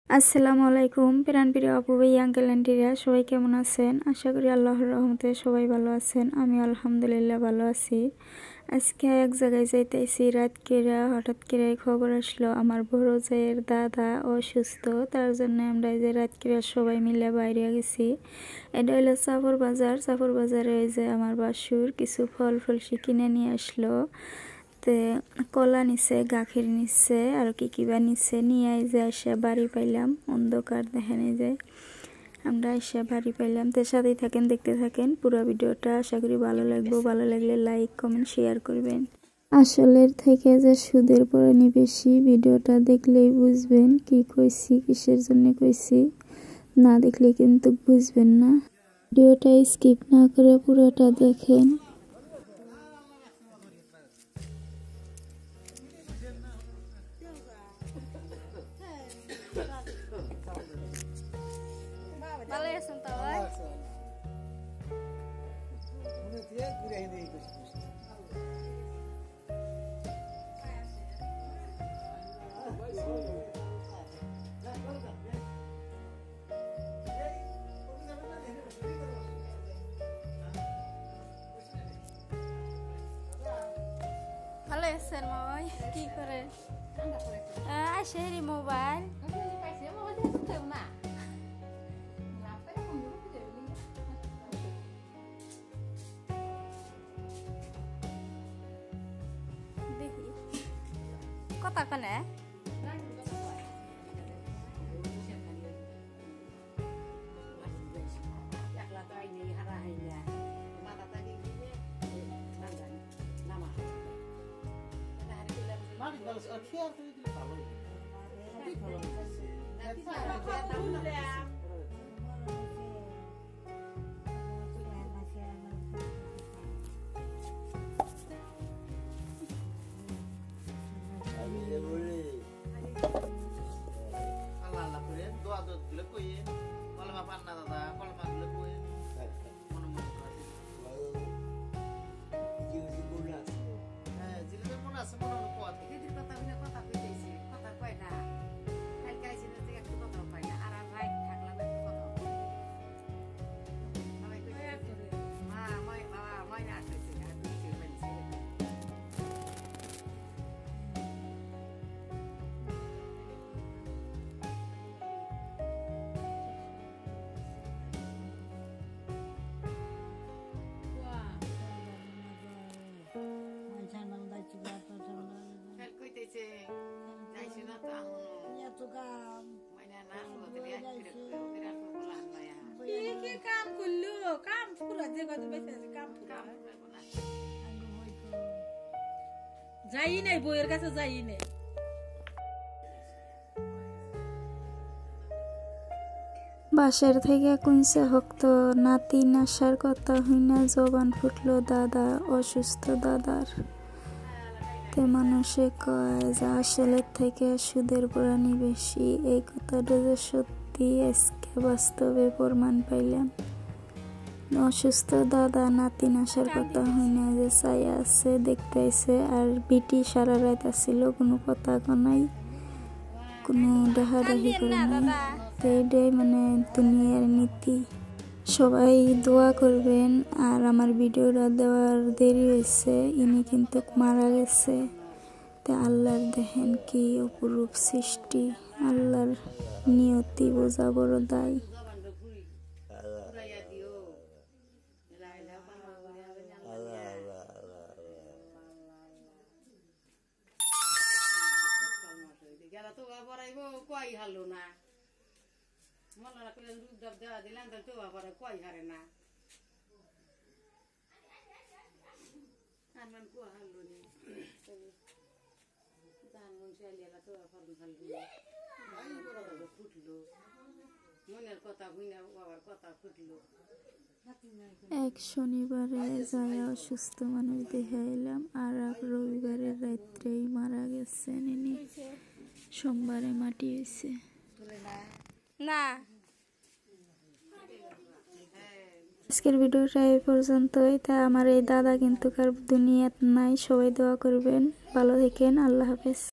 আসসালামু আলাইকুম প্রাণপ্রিয় আপু ভাই আঙ্কেল আন্টিরা সবাই কেমন আছেন? আশা করি আল্লাহর রহমতে সবাই ভালো আছেন। আমি আলহামদুলিল্লাহ ভালো আছি। আজকে এক জায়গায় যাইতেছি, রাত করে হঠাৎ করে খবর আসলো আমার বড় জায়ের দাদা অসুস্থ। তার জন্য আমরা এই যে রাত করে সবাই মিলে বাইরে গেছি। এটা হলো চাপর বাজার। চাপর বাজারে ওই যে আমার বাসুর কিছু ফল ফলসি কিনে নিয়ে আসলো। কলা নিছে, গাখির নিচ্ছে, আর কি বা নিচ্ছে নিয়ে যে এসে বাড়ি পাইলাম। অন্ধকার দেখেন এই যে আমরা এসে বাড়ি পাইলাম। তো সাথেই থাকেন, দেখতে থাকেন পুরো ভিডিওটা। আশা করি ভালো লাগবে। ভালো লাগলে লাইক কমেন্ট শেয়ার করবেন। আসলের থেকে যে সুদের পরে বেশি, ভিডিওটা দেখলেই বুঝবেন কি কইছি, কিসের জন্য কইছি। না দেখলে কিন্তু বুঝবেন না। ভিডিওটা স্কিপ না করে পুরোটা দেখেন। ভালো আছেন তো ভাই? ভালো আছেন মামাই? কি করে আসেরি মোবাইল দেখি কথা কনে কাম করলো কাম পুরা যে কত বেঁচে আছে কাম যাই নাই, বইয়ের কাছে যাই নাই। বাসার থেকে কুইন্সে হক্ত নাতিন আসার কথা হইনা জবান ফুটলো দাদা অসুস্থ দাদার। তে মানুষে কয় যে আসলের থেকে সুদের পুরানি বেশি। এই কথাটা যে সত্যি আজকে বাস্তবে প্রমাণ পাইলাম। অসুস্থ দাদা নাতিন আসার কথা হইনা যে চাইয়া আছে, দেখতে আইছে। আর বিটি সারা রাত আসছিল, কোনো কথা নাই, কোনো ডাহাডাহি করে নাই। তো এটাই মানে দুনিয়ার নীতি। সবাই দোয়া করবেন। আর আমার ভিডিওটা দেওয়ার দেরি হয়েছে, ইনি কিন্তু মারা গেছে। তে আল্লাহর দেখেন কি অপরূপ সৃষ্টি, আল্লাহর নিয়তি বোঝা বড় দায়। কয় হারলো না মনে রাখলে রূপ দাব দেওয়া দিলাম তো আবার কয় হারে না আর মান কুয়া হারলো নি ধান মন চাইলে তো ফলন ফাললো ফুটলো মনের কথা বুঝনা বাবার কথা ফুটলো। এক শনিবারে যায় অসুস্থ মানুষ দেখে এলাম, আর এক রবিবারের রাত্রেই মারা গেছেন ইনি। সোমবারে মাটি হয়েছে না। আজকের ভিডিওটা এই পর্যন্তই। তা আমার এই দাদা কিন্তু কার দুনিয়াত নাই। সবাই দোয়া করবেন, ভালো থাকেন, আল্লাহ হাফেজ।